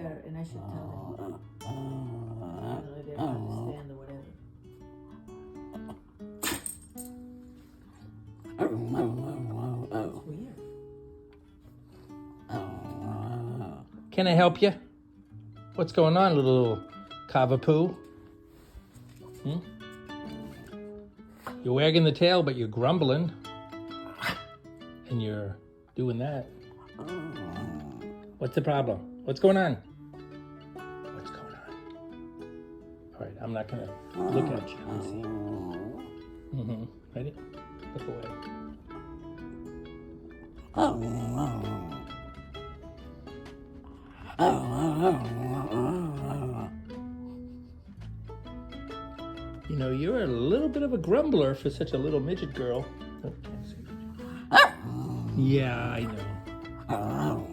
there, and I should tell them. I don't know if they don't understand or whatever. It's weird. Can I help you? What's going on, little Cavapoo? You're wagging the tail, but you're grumbling. And you're doing that. What's the problem? What's going on? What's going on? All right, I'm not gonna look at you. Let's see. Ready? Look away. You know, you're a little bit of a grumbler for such a little midget girl. Oh, can't see. Yeah, I know.